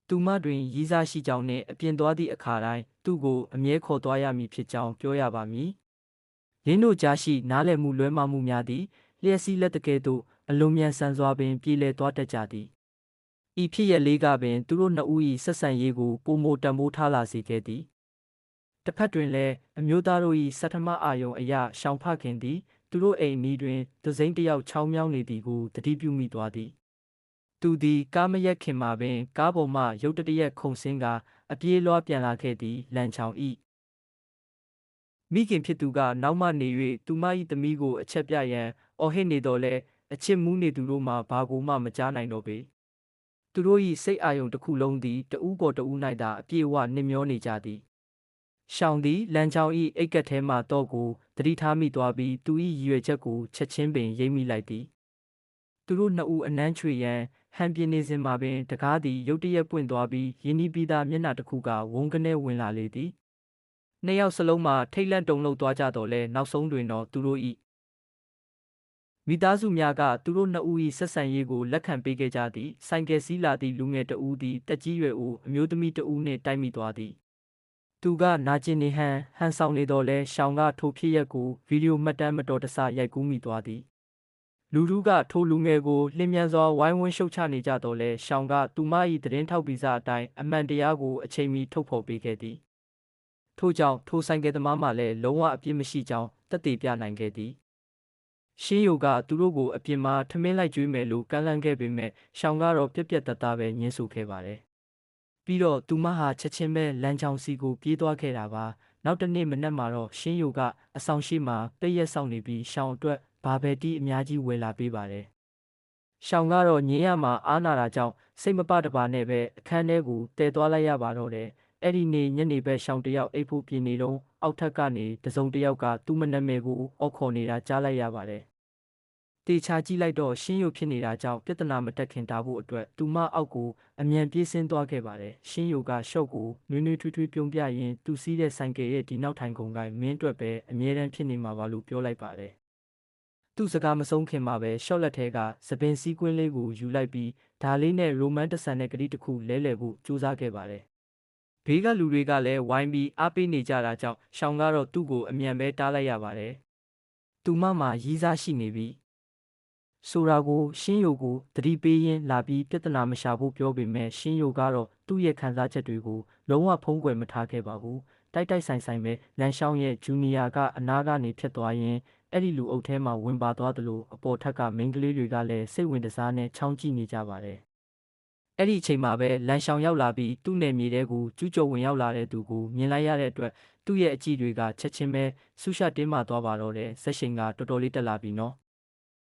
သူမတွင်ရည်စားရှိကြောင်းနှင့်အပြင်သွားသည့်အခါတိုင်းသူ့ကိုအမြဲခေါ်သွားရမည်ဖြစ်ကြောင်းပြောရပါမည်။ယင်းတို့ကြားရှိနားလည်မှုလွဲမှားမှုများသည်လျှက်စီးလက်တကဲ့သို့အလွန်မြန်ဆန်စွာပင်ပြေလည်သွားတတ်ကြသည်။ဤဖြစ်ရပ်လေးကပင်သူတို့နှစ်ဦး၏ဆက်ဆံရေးကိုပိုမိုတန်ဖိုးထားလာစေခဲ့သည်။တစ်ဖက်တွင်လည်းအမျိုးသားတို့၏ဆဋ္ဌမအာယုံအရရှောင်ဖခင်သည်သူတို့အိမ်နီးတွင်တစိမ့်တစ်ယောက်ချောင်းမြောင်းနေသည်ကိုသတိပြုမိသွားသည်။သူသည်ကားမရက်ခင်မှာပင်ကားပေါ်မှရုတ်တရက်ခုန်ဆင်းကာအပြေးလွှားပြန်လာခဲ့သည်လန်ချောင်၏မိခင်ဖြစ်သူကနောက်မှနေ၍သူမ၏သမီးကိုအချက်ပြရန်အော်ဟစ်နေတော်လဲအချစ်မူးနေသူတို့မှဘာကိုမှမကြားနိုင်တော့ပေသူတို့၏စိတ်အာယုံတစ်ခုလုံးသည်တဦးပေါ်တဦး၌သာအပြည့်အဝနှမျောနေကြသည်ရှောင်းသည်လန်ချောင်၏အိတ်ကက်ထဲမှတော့ကိုသတိထားမိသွားပြီးသူ၏ရည်ရွယ်ချက်ကိုချက်ချင်းပင်ရိပ်မိလိုက်သည်သူတို့နှစ်ဦးအနမ်းချွေရန်ဟန်ပြင်းနေစဉ်မှာပင်တကားသည်ရုတ်တရက်ပွင့်သွားပြီးရင်းနှီးပြီးသားမျက်နှာတစ်ခုကဝုန်းကနေဝင်လာလေသည်နှစ်ယောက်စလုံးမှာထိတ်လန့်တုန်လှုပ်သွားကြတော့လဲနောက်ဆုံးတွင်တော့သူတို့၏မိသားစုများကသူတို့နှစ်ဦး၏ဆက်ဆံရေးကိုလက်ခံပေးခဲ့ကြသည်ဆိုင်ကယ်စီးလာသည့်လူငယ်တဦးသည်တက်ကြီးရွယ်ဦးအမျိုးသမီးတဦးနှင့်တိုက်မိသွားသည်သူကနာကျင်နေဟန်ဆောင်နေတော့လဲရှောင်းကထိုဖြစ်ရပ်ကိုဗီဒီယိုမှတ်တမ်းမတော်တဆရိုက်ကူးမိသွားသည်လူထုကထိုလူငယ်ကိုလျင်မြန်စွာဝိုင်းဝန်းရှုတ်ချနေကြတော့လဲရှောင်းကသူမ၏သတင်းထောက်ဗီဇအတိုင်းအမှန်တရားကိုအချိန်မီထုတ်ဖော်ပေးခဲ့သည်ထို့ကြောင့်ထိုဆိုင်ကယ်သမားမှလည်းလုံးဝအပြစ်မရှိကြောင်းသက်သေပြနိုင်ခဲ့သည်ရှင်းယိုကသူတို့ကိုအပြင်မှာထမင်းလိုက်ကျွေးမယ်လို့ကမ်းလှမ်းခဲ့ပေမဲ့ရှောင်းကတော့ပြက်ပြက်တသားပဲညှင်းဆိုခဲ့ပါတယ်ပြီးတော့သူမဟာချက်ချင်းပဲလမ်းကြောင်းစီကိုပြေးသွားခဲ့တာပါနောက်တစ်နေ့မနက်မှာတော့ရှင်းယိုကအဆောင်ရှိမှပိတ်ရက်ဆောင်နေပြီးရှောင်းအတွက်ဘာဘယ်တီးအများကြီးဝယ်လာပေးပါတယ်ရှောင်းကတော့ညင်းရမှာအားနာတာကြောင့်စိတ်မပတပါနဲ့ပဲအခန်းထဲကိုတည်သွားလိုက်ရပါတော့တယ်အဲ့ဒီနေ့ညနေဘက်ရှောင်းတယောက်အိပ်ဖို့ပြင်နေတော့အောက်ထပ်ကနေတစုံတယောက်ကသူ့မနှမဲကိုအော်ခေါ်နေတာကြားလိုက်ရပါတယ်တေချာကြည့်လိုက်တော့ရှင်းယိုဖြစ်နေတာကြောင့်ပြဿနာမတက်ခင်တာဖို့အတွက်သူမအောက်ကိုအမြန်ပြေးဆင်းသွားခဲ့ပါတယ်ရှင်းယိုကရှော့ကိုနွေးနွေးထွေးထွေးပြုံးပြရင်းသူစီးတဲ့ဆိုင်ကယ်ရဲ့ဒီနောက်ထိုင်ကုန်ကမင်းအတွက်ပဲအမြဲတမ်းဖြစ်နေမှာပါလို့ပြောလိုက်ပါတယ်သူ့စကားမဆုံးခင်မှာပဲရှော့လက်ထဲကသပင်စည်းကွင်းလေးကိုယူလိုက်ပြီးဒါလေးနဲ့ရိုမန်တဆန်တဲ့ကတိတစ်ခုလဲလှယ်ဖို့ကြိုးစားခဲ့ပါတယ်ဘေးကလူတွေကလည်းဝိုင်းပြီးအားပေးနေကြတာကြောင့်ရှောင်းကတော့သူ့ကိုအမြန်ပဲတားလိုက်ရပါတယ်သူမမှရီးစားရှိနေပြီဆိုတာကိုရှင်းယိုကိုသတိပေးရင်းလာပြီးပြဿနာမရှာဖို့ပြောပေမဲ့ရှင်းယိုကတော့သူ့ရဲ့ခံစားချက်တွေကိုလုံးဝဖုံးကွယ်မထားခဲ့ပါဘူးတိုက်ဆိုင်ပဲလန်ရှောင်းရဲ့ဂျူနီယာကအနားကနေဖြတ်သွားရင်းအဲ့ဒီလူအုပ်ထဲမှာဝင်ပါသွားသလိုအပေါ်ထက်ကမိန်းကလေးတွေကလည်းစိတ်ဝင်တစားနဲ့ချောင်းကြည့်နေကြပါတယ်အဲ့ဒီအချိန်မှာပဲလန်ရှောင်းရောက်လာပြီးသူ့နယ်မြေထဲကိုကျူးကျော်ဝင်ရောက်လာတဲ့သူကိုမြင်လိုက်ရတဲ့အတွက်သူ့ရဲ့အကြည့်တွေကချက်ချင်းပဲဆူရှာတင်းမာသွားပါတော့တယ်ဇက်ရှင်ကတော်တော်လေးတက်လာပြီနော်